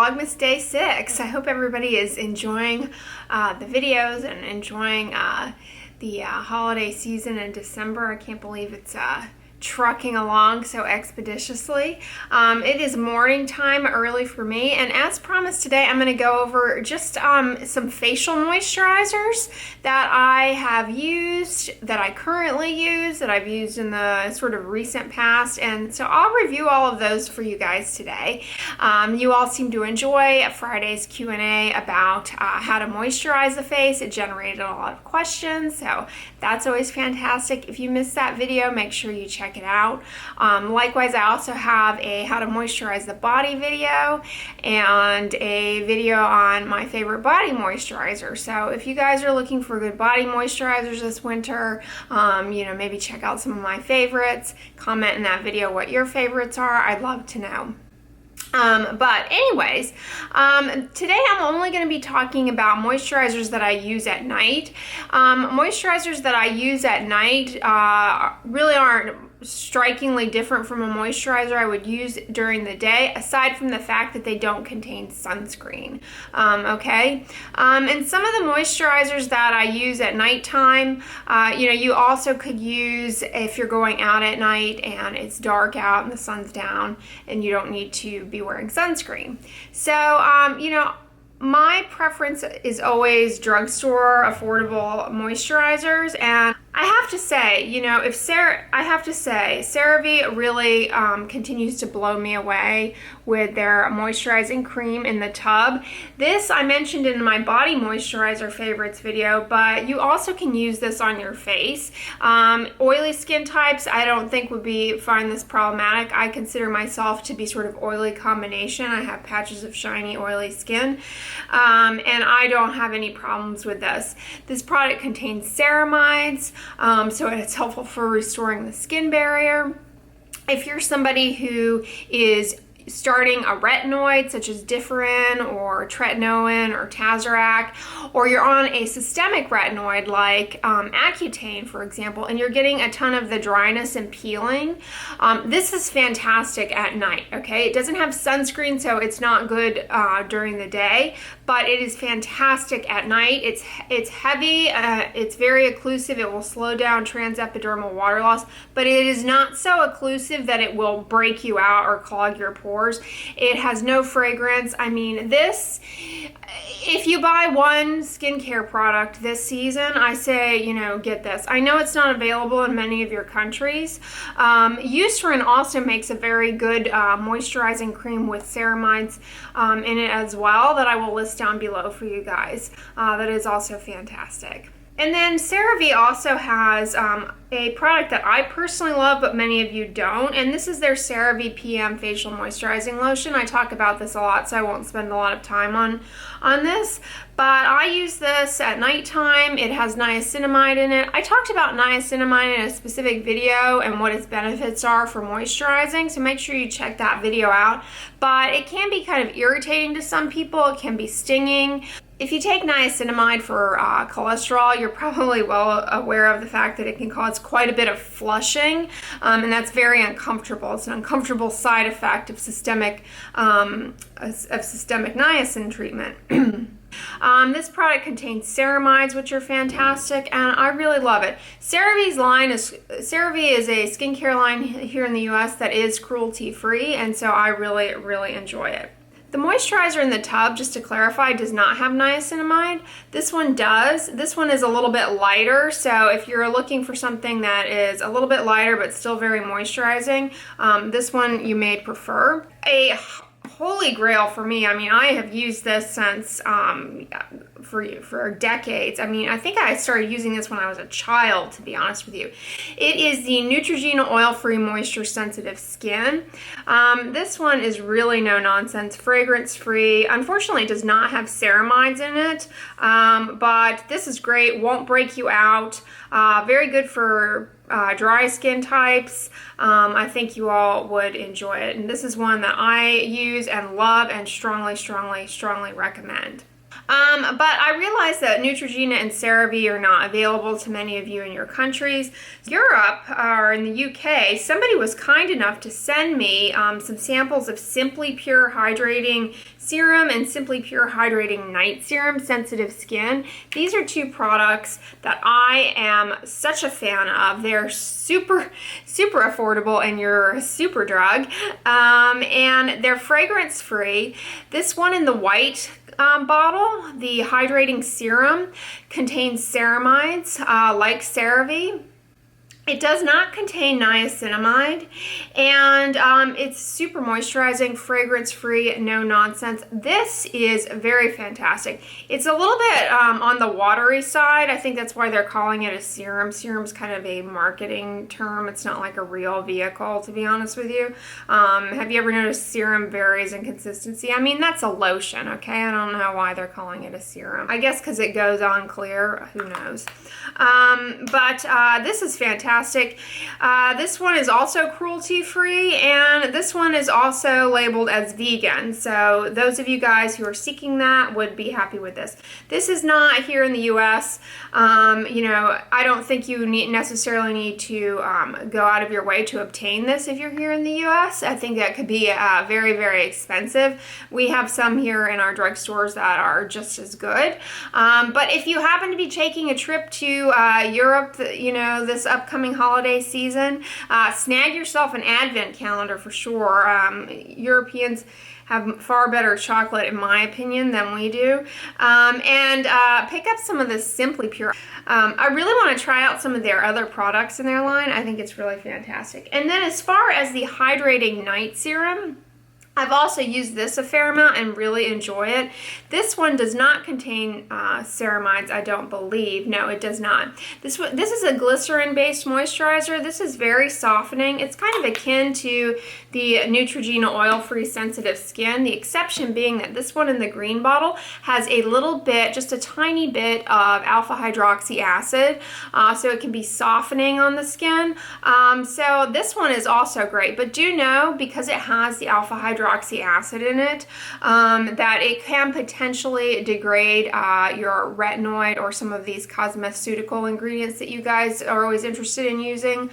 Vlogmas Day 6. I hope everybody is enjoying the videos and enjoying the holiday season in December. I can't believe it's trucking along so expeditiously. It is morning time early for me, and as promised today I'm going to go over just some facial moisturizers that I have used, that I currently use, that I've used in the sort of recent past, and so I'll review all of those for you guys today. You all seem to enjoy Friday's Q&A about how to moisturize the face. It generated a lot of questions, so that's always fantastic. If you missed that video, make sure you check it out. Likewise, I also have a how to moisturize the body video and a video on my favorite body moisturizer. So if you guys are looking for good body moisturizers this winter, maybe check out some of my favorites. Comment in that video what your favorites are. I'd love to know. But anyways, today I'm only going to be talking about moisturizers that I use at night. Moisturizers that I use at night really aren't strikingly different from a moisturizer I would use during the day, aside from the fact that they don't contain sunscreen. And some of the moisturizers that I use at nighttime, you also could use if you're going out at night and it's dark out and the sun's down and you don't need to be wearing sunscreen. So, my preference is always drugstore affordable moisturizers, and I have to say, Cerave really continues to blow me away with their moisturizing cream in the tub. This I mentioned in my body moisturizer favorites video, but you also can use this on your face. Oily skin types, I don't think find this problematic. I consider myself to be sort of oily combination. I have patches of shiny, oily skin, and I don't have any problems with this. This product contains ceramides, so it's helpful for restoring the skin barrier. If you're somebody who is starting a retinoid such as Differin or Tretinoin or Tazorac, or you're on a systemic retinoid like Accutane, for example, and you're getting a ton of the dryness and peeling, this is fantastic at night, okay? It doesn't have sunscreen, so it's not good during the day, but it is fantastic at night. It's heavy, it's very occlusive, it will slow down transepidermal water loss, but it is not so occlusive that it will break you out or clog your pores. It has no fragrance. I mean, this, if you buy one skincare product this season, I say, get this. I know it's not available in many of your countries. Eucerin also makes a very good moisturizing cream with ceramides in it as well that I will list down below for you guys. That is also fantastic. And then Cerave also has a product that I personally love, but many of you don't, and this is their Cerave PM Facial Moisturizing Lotion. I talk about this a lot, so I won't spend a lot of time on this, but I use this at nighttime. It has niacinamide in it. I talked about niacinamide in a specific video and what its benefits are for moisturizing, so make sure you check that video out, but it can be kind of irritating to some people. It can be stinging. If you take niacinamide for cholesterol, you're probably well aware of the fact that it can cause quite a bit of flushing, and that's very uncomfortable. It's an uncomfortable side effect of systemic niacin treatment. This product contains ceramides, which are fantastic, and I really love it. Cerave is a skincare line here in the US that is cruelty-free, and so I really, really enjoy it. The moisturizer in the tub, just to clarify, does not have niacinamide. This one does. This one is a little bit lighter, so if you're looking for something that is a little bit lighter but still very moisturizing, this one you may prefer. A holy grail for me, I mean, I have used this since for decades. I mean, I think I started using this when I was a child, to be honest with you. It is the Neutrogena Oil-Free Moisture Sensitive Skin. This one is really no nonsense, fragrance free. Unfortunately, it does not have ceramides in it, but this is great, won't break you out. Very good for dry skin types. I think you all would enjoy it, and this is one that I use and love and strongly recommend. But I realize that Neutrogena and Cerave are not available to many of you in your countries. Europe, or in the UK, somebody was kind enough to send me some samples of Simply Pure Hydrating Serum and Simply Pure Hydrating Night Serum, Sensitive Skin. These are two products that I am such a fan of. They're super affordable, and you're a super drug. And they're fragrance free. This one in the white bottle, the hydrating serum, contains ceramides like Cerave. It does not contain niacinamide, and it's super moisturizing, fragrance-free, no nonsense. This is very fantastic. It's a little bit on the watery side. I think that's why they're calling it a serum. Serum's kind of a marketing term. It's not like a real vehicle, to be honest with you. Have you ever noticed serum varies in consistency? I mean, that's a lotion, okay? I don't know why they're calling it a serum. I guess because it goes on clear. Who knows? But this is fantastic. This one is also cruelty-free, and this one is also labeled as vegan. So those of you guys who are seeking that would be happy with this. This is not here in the U.S. You know, I don't think you necessarily need to go out of your way to obtain this if you're here in the U.S. I think that could be very expensive. We have some here in our drugstores that are just as good. But if you happen to be taking a trip to Europe, you know, this upcoming holiday season, snag yourself an advent calendar for sure. Europeans have far better chocolate, in my opinion, than we do. And pick up some of this Simply Pure. I really want to try out some of their other products in their line. I think it's really fantastic. And then as far as the Hydrating Night Serum, I've also used this a fair amount and really enjoy it. This one does not contain ceramides, I don't believe. No, it does not. This is a glycerin-based moisturizer. This is very softening. It's kind of akin to the Neutrogena oil-free sensitive skin. The exception being that this one in the green bottle has a little bit, just a tiny bit of alpha hydroxy acid, so it can be softening on the skin. So this one is also great, but do know, because it has the alpha hydroxy acid in it, that it can potentially degrade your retinoid or some of these cosmeceutical ingredients that you guys are always interested in using.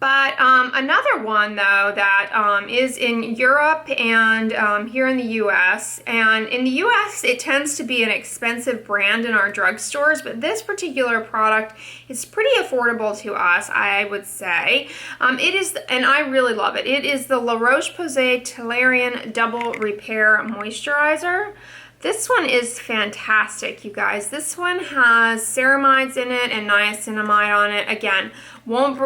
But another one, though, that is in Europe and here in the U.S. And in the U.S., it tends to be an expensive brand in our drugstores, but this particular product is pretty affordable to us, I would say. It is, and I really love it. It is the La Roche-Posay Toleriane Double Repair Moisturizer. This one is fantastic, you guys. This one has ceramides in it and niacinamide on it. Again,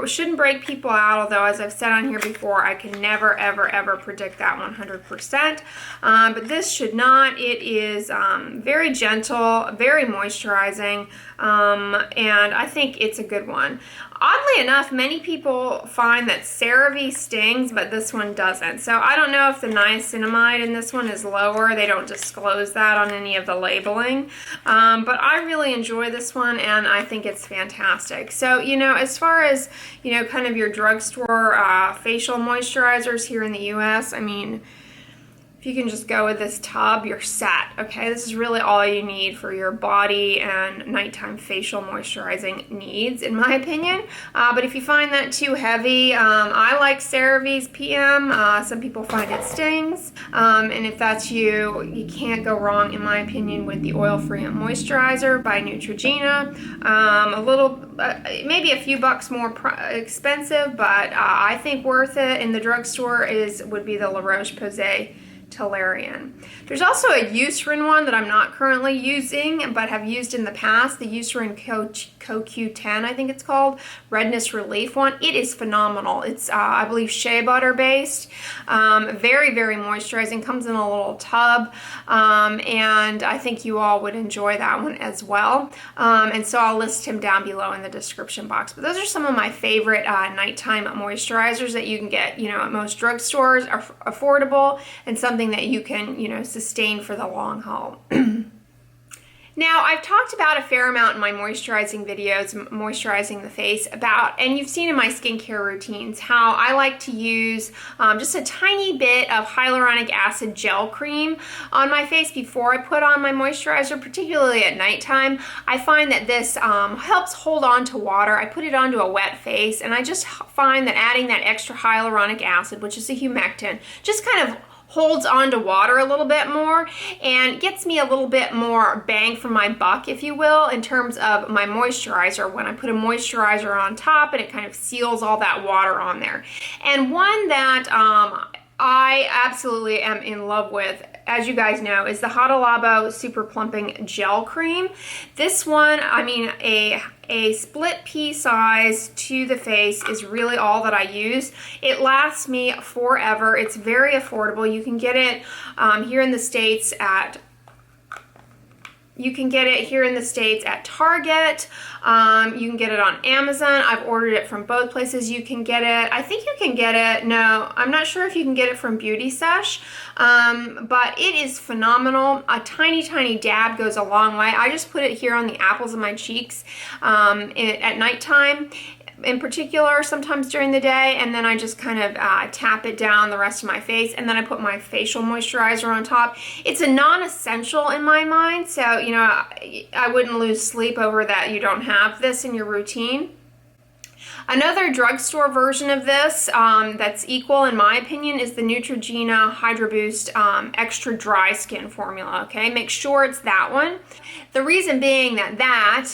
shouldn't break people out, although as I've said on here before, I can never, ever predict that 100%. But this should not. It is very gentle, very moisturizing, and I think it's a good one. Oddly enough, many people find that Cerave stings, but this one doesn't. So I don't know if the niacinamide in this one is lower. They don't disclose that on any of the labeling. But I really enjoy this one, and I think it's fantastic. So, you know, as far as, you know, kind of your drugstore facial moisturizers here in the U.S., I mean, if you can just go with this tub, you're set, okay? This is really all you need for your body and nighttime facial moisturizing needs, in my opinion. But if you find that too heavy, I like Cerave's PM. Some people find it stings. And if that's you, you can't go wrong, in my opinion, with the Oil-Free Moisturizer by Neutrogena. A little, maybe a few bucks more expensive, but I think worth it in the drugstore would be the La Roche-Posay Toleriane. There's also a Eucerin one that I'm not currently using, but have used in the past, the Eucerin CoQ10, I think it's called, Redness Relief one. It is phenomenal. It's, I believe, shea butter based. Very moisturizing. Comes in a little tub, and I think you all would enjoy that one as well. And so I'll list him down below in the description box. But those are some of my favorite nighttime moisturizers that you can get, you know, at most drugstores, are affordable, and something that you can, you know, sustain for the long haul. Now, I've talked about a fair amount in my moisturizing videos, moisturizing the face, and you've seen in my skincare routines, how I like to use just a tiny bit of hyaluronic acid gel cream on my face before I put on my moisturizer, particularly at nighttime. I find that this helps hold on to water. I put it onto a wet face, and I just find that adding that extra hyaluronic acid, which is a humectant, just kind of holds onto water a little bit more and gets me a little bit more bang for my buck, if you will, in terms of my moisturizer. When I put a moisturizer on top, and it kind of seals all that water on there. And one that I absolutely am in love with, as you guys know, is the Hada Labo Super Plumping Gel Cream. This one, I mean, a split pea size to the face is really all that I use. It lasts me forever. It's very affordable. You can get it here in the States at Target. You can get it on Amazon. I've ordered it from both places. You can get it, I think you can get it, no, I'm not sure if you can get it from Beauty Sesh, but it is phenomenal. A tiny, tiny dab goes a long way. I just put it here on the apples of my cheeks at nighttime, in particular, sometimes during the day, and then I just kind of tap it down the rest of my face, and then I put my facial moisturizer on top. It's a non-essential in my mind, so you know, I wouldn't lose sleep over that you don't have this in your routine. Another drugstore version of this that's equal, in my opinion, is the Neutrogena hydroboost extra dry skin formula. Okay, make sure it's that one. The reason being that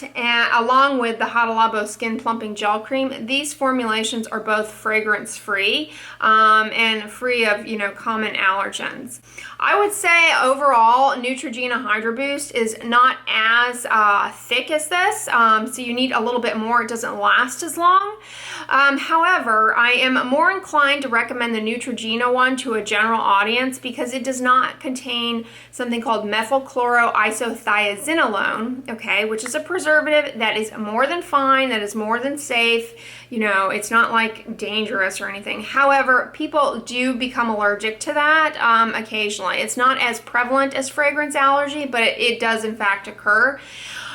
along with the Hada Labo Skin Plumping Gel Cream, these formulations are both fragrance free and free of, you know, common allergens. I would say overall Neutrogena Hydro Boost is not as thick as this, so you need a little bit more. It doesn't last as long. However, I am more inclined to recommend the Neutrogena one to a general audience because it does not contain something called methylchloroisothiazinolone, okay, which is a preservative that is more than fine, that is more than safe. You know, it's not like dangerous or anything. However, people do become allergic to that occasionally. It's not as prevalent as fragrance allergy, but it does in fact occur.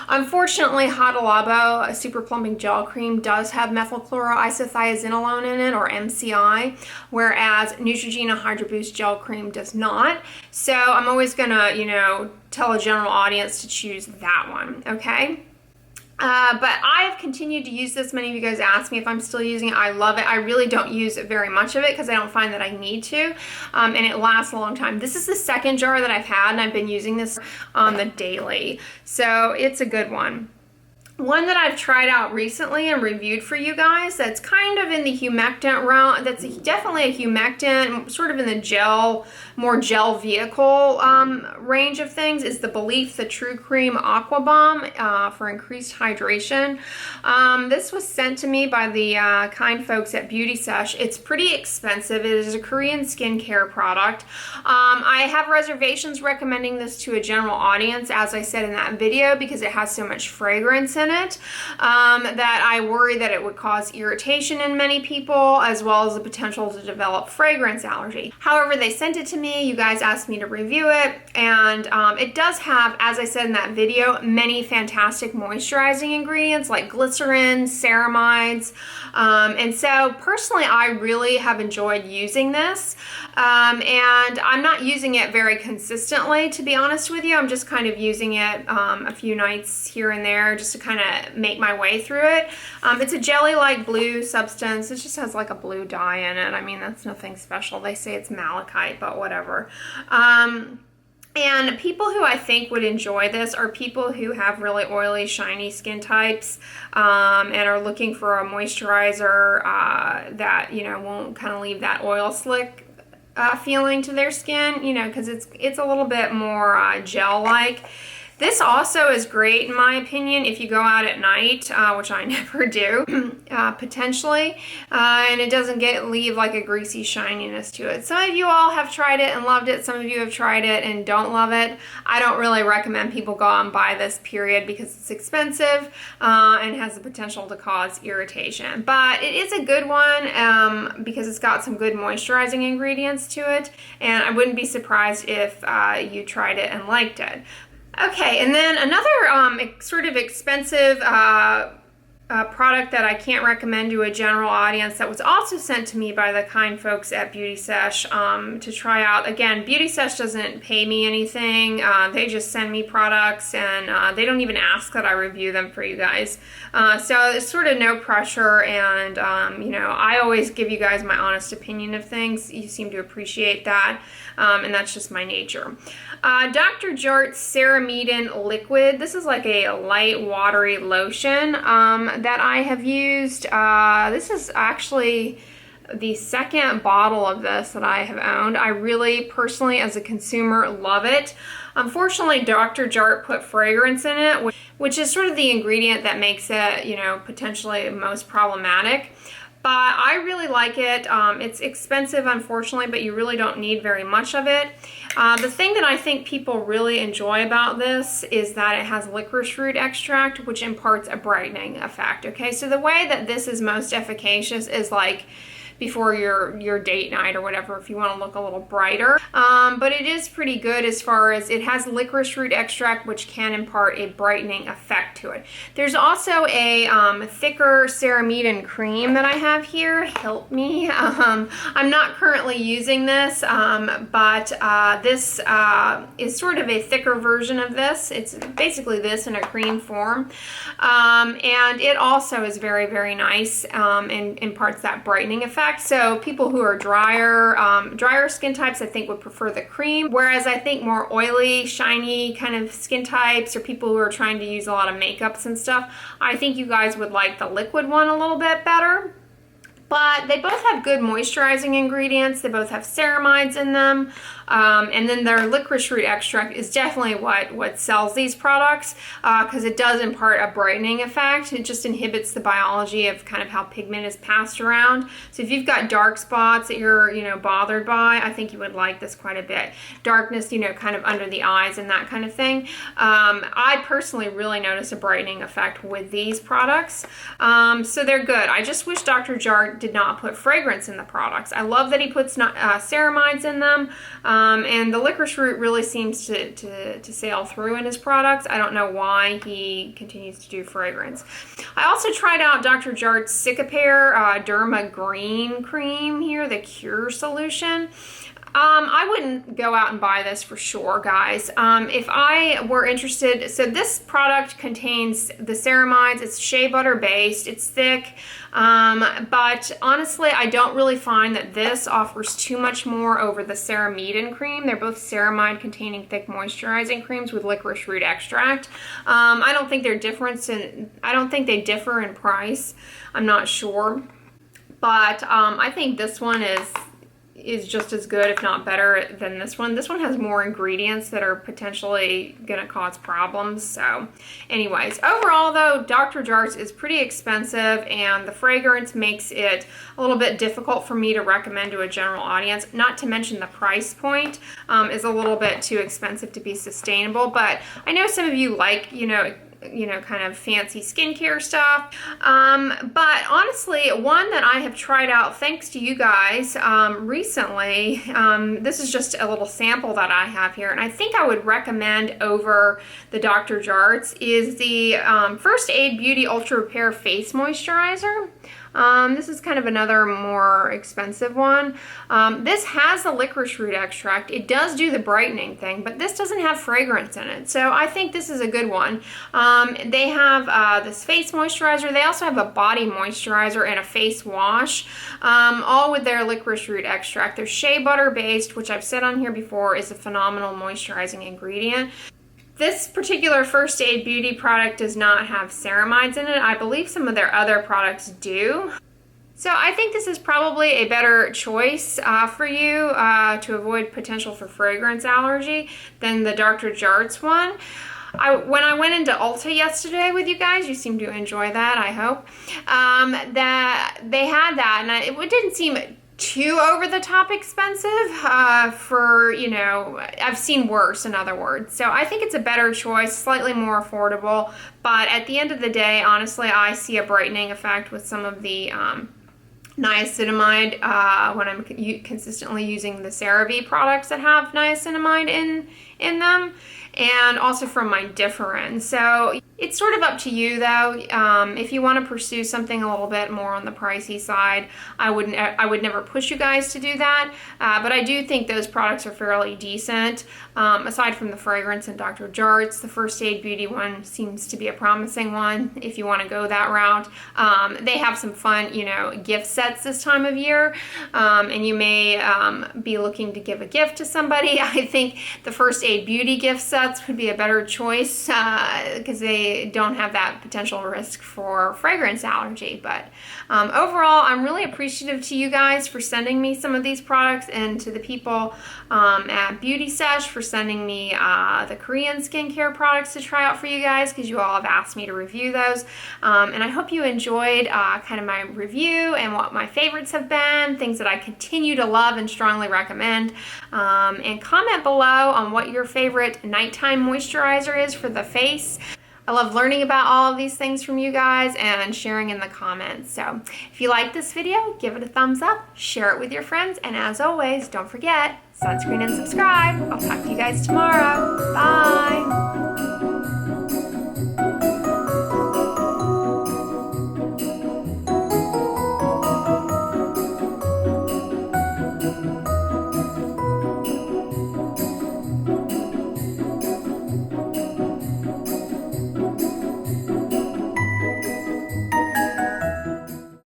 Unfortunately, Hada Labo, a super plumping gel cream, does have methylchloroisothiazinolone in it, or MCI, whereas Neutrogena Hydro Boost gel cream does not. So I'm always gonna, you know, tell a general audience to choose that one, okay? But I have continued to use this. Many of you guys ask me if I'm still using it. I love it. I really don't use very much of it because I don't find that I need to, and it lasts a long time. This is the second jar that I've had, and I've been using this on the daily, so it's a good one. One that I've tried out recently and reviewed for you guys that's kind of in the humectant realm, that's definitely a humectant, sort of in the gel, more gel vehicle range of things, is the Belief the True Cream Aqua Bomb for increased hydration. This was sent to me by the kind folks at Beauty Sesh. It's pretty expensive. It is a Korean skincare product. I have reservations recommending this to a general audience, as I said in that video, because it has so much fragrance in it that I worry that it would cause irritation in many people, as well as the potential to develop fragrance allergy. However, they sent it to me. You guys asked me to review it, and it does have, as I said in that video, many fantastic moisturizing ingredients like glycerin, ceramides, and so personally I really have enjoyed using this, and I'm not using it very consistently, to be honest with you. I'm just kind of using it a few nights here and there just to kind of make my way through it. It's a jelly-like blue substance. It just has like a blue dye in it. I mean, that's nothing special. They say it's malachite, but whatever. And people who I think would enjoy this are people who have really oily, shiny skin types and are looking for a moisturizer that, you know, won't kind of leave that oil slick feeling to their skin, you know, because it's a little bit more gel-like. This also is great, in my opinion, if you go out at night, which I never do, potentially, and it doesn't leave like a greasy shininess to it. Some of you all have tried it and loved it. Some of you have tried it and don't love it. I don't really recommend people go out and buy this, period, because it's expensive and has the potential to cause irritation. But it is a good one because it's got some good moisturizing ingredients to it, and I wouldn't be surprised if you tried it and liked it. Okay, and then another sort of expensive product that I can't recommend to a general audience that was also sent to me by the kind folks at Beauty Sesh to try out. Again, Beauty Sesh doesn't pay me anything. They just send me products, and they don't even ask that I review them for you guys. So it's sort of no pressure, and you know, I always give you guys my honest opinion of things. You seem to appreciate that, and that's just my nature. Dr. Jart's Ceramidin Liquid. This is like a light, watery lotion that I have used. This is actually the second bottle of this that I have owned. I really, personally, as a consumer, love it. Unfortunately, Dr. Jart put fragrance in it, which is sort of the ingredient that makes it, you know, potentially most problematic. But I really like it. It's expensive, unfortunately, but you really don't need very much of it. The thing that I think people really enjoy about this is that it has licorice root extract, which imparts a brightening effect. Okay, so the way that this is most efficacious is like before your date night or whatever, if you want to look a little brighter. But it is pretty good as far as it has licorice root extract, which can impart a brightening effect to it. There's also a thicker ceramidin cream that I have here. Help me. I'm not currently using this, but this is sort of a thicker version of this. It's basically this in a cream form. And it also is very, very nice and imparts that brightening effect. So people who are drier skin types, I think, would prefer the cream, whereas I think more oily, shiny kind of skin types, or people who are trying to use a lot of makeups and stuff, I think you guys would like the liquid one a little bit better. But they both have good moisturizing ingredients. They both have ceramides in them. And then their licorice root extract is definitely what sells these products, because it does impart a brightening effect. It just inhibits the biology of kind of how pigment is passed around. So if you've got dark spots that you're, you know, bothered by, I think you would like this quite a bit. Darkness, you know, kind of under the eyes and that kind of thing. I personally really notice a brightening effect with these products. So they're good. I just wish Dr. Jart did not put fragrance in the products. I love that he puts ceramides in them. And the licorice root really seems to sail through in his products. I don't know why he continues to do fragrance. I also tried out Dr. Jart's Cicapair Derma Green Cream here, the Cure Solution. I wouldn't go out and buy this for sure, guys. If I were interested, so this product contains the ceramides. It's shea butter based. It's thick. But honestly, I don't really find that this offers too much more over the Ceramidin cream. They're both ceramide containing thick moisturizing creams with licorice root extract. I don't think I don't think they differ in price. I'm not sure. But I think this one is just as good, if not better, than this one. This one has more ingredients that are potentially gonna cause problems. So anyways, overall though, Dr. Jart's is pretty expensive, and the fragrance makes it a little bit difficult for me to recommend to a general audience. Not to mention the price point is a little bit too expensive to be sustainable. But I know some of you like, you know, kind of fancy skincare stuff. But honestly, one that I have tried out thanks to you guys recently, this is just a little sample that I have here, and I think I would recommend over the Dr. Jart's, is the First Aid Beauty Ultra Repair Face Moisturizer. This is kind of another more expensive one. This has the licorice root extract. It does do the brightening thing, but this doesn't have fragrance in it. So I think this is a good one. They have this face moisturizer. They also have a body moisturizer and a face wash, all with their licorice root extract. They're shea butter based, which I've said on here before is a phenomenal moisturizing ingredient. This particular First Aid Beauty product does not have ceramides in it. I believe some of their other products do. So I think this is probably a better choice for you to avoid potential for fragrance allergy than the Dr. Jart's one. When I went into Ulta yesterday with you guys, you seem to enjoy that, I hope, that they had that, and it didn't seem too over-the-top expensive for, you know, I've seen worse, in other words. So I think it's a better choice, slightly more affordable, but at the end of the day, honestly, I see a brightening effect with some of the niacinamide when I'm consistently using the Cerave products that have niacinamide in them, and also from my Differin. So it's sort of up to you though. If you want to pursue something a little bit more on the pricey side, I would never push you guys to do that. But I do think those products are fairly decent. Aside from the fragrance and Dr. Jart's, the First Aid Beauty one seems to be a promising one if you want to go that route. They have some fun, you know, gift sets this time of year, and you may be looking to give a gift to somebody. I think the First Aid Beauty gift sets would be a better choice because they don't have that potential risk for fragrance allergy. But overall, I'm really appreciative to you guys for sending me some of these products, and to the people at Beauty Sesh for sending me the Korean skincare products to try out for you guys, because you all have asked me to review those. And I hope you enjoyed kind of my review and what my favorites have been, things that I continue to love and strongly recommend. And comment below on what your favorite nighttime moisturizer is for the face. I love learning about all of these things from you guys and sharing in the comments. So if you like this video, give it a thumbs up, share it with your friends, and as always, don't forget, sunscreen and subscribe. I'll talk to you guys tomorrow. Bye.